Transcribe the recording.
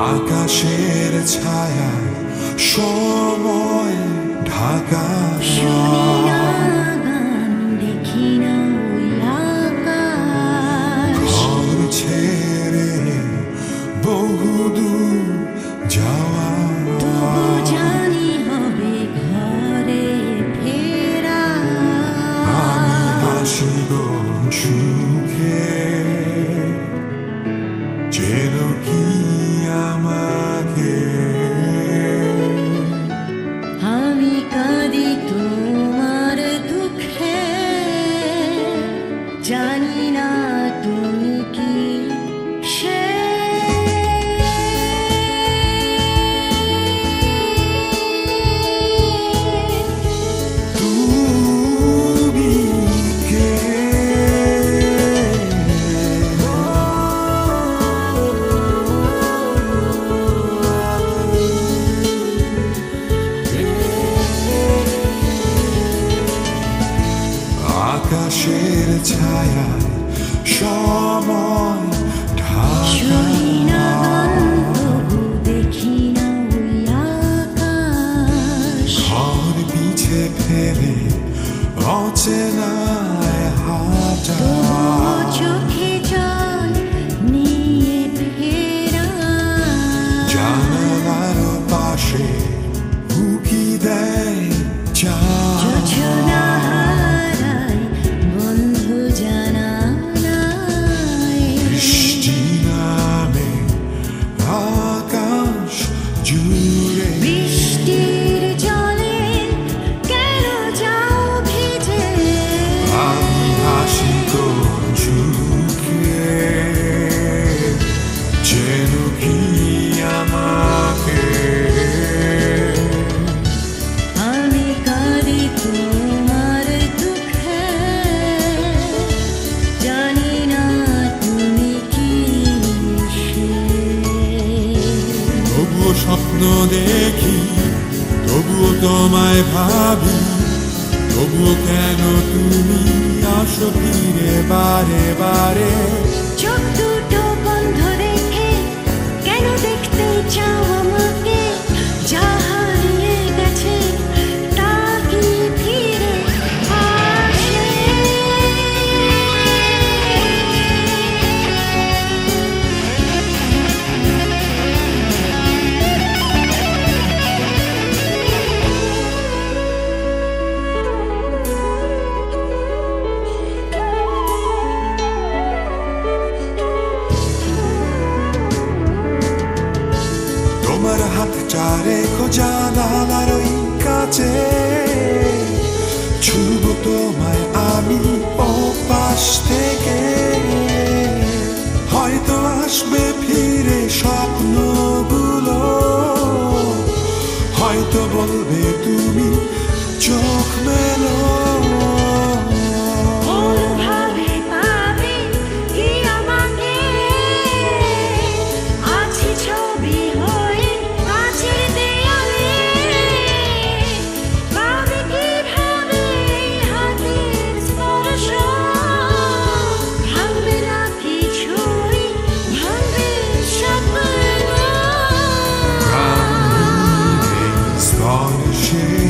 আকাশের ছায়া সময় ঢাকা দেখি না ওই আকাশ ঘর ছেড়ে বহুদূর যাওয়া তবু জানি হবে ঘরে ফেরা আমি হাসিব সুখে যেন কি আমাকে আমি কাঁদি তোমার দুঃখে জানি না তুমি কি সে তুমি কে আকাশের ছায়া সময় শুনি না ঢাকা গান তবু দেখি না ওই আকাশ ঘর পিছে ফেলে অচেনায় হাঁটা তবুও চোখে জল নিয়ে ফেরা জানালার পাশে উকি দেয় যোজনা হারায় বন্ধু জানালায় বৃষ্টি নামে আকাশ জুড়ে বৃষ্টির জলে কেন যাও ভিজে আমি হাসি তোর চোখে যেন কি আমাকে আমি কাঁদি তোমার দুঃখে জানি না তুমি কি সে তবুও স্বপ্ন দেখি তবুও তোমায় ভাবি তবুও কেন তুমি আসো ফিরে বারে বারে চোখ দুটো বন্ধ রেখে কেন দেখতে চাও আমাকে যা হারিয়ে গেছে তা কি ফিরে আসে তোমার হাতটা রেখো জানালার ওই কাছে ছুব তোমায় আমি ও পাশ থেকে হয়তো আসবে ফিরে স্বপ্নগুলো হয়তো বলবে তুমি চোখ মেলো ভাবে পাবে কি আমাকে আছি ছবি হয়ে কাছের দেয়ালে পাবে কিভাবে হাতের স্পর্শ ভাঙবে না কিছুই ভাঙবে স্বপ্ন স্পর্শে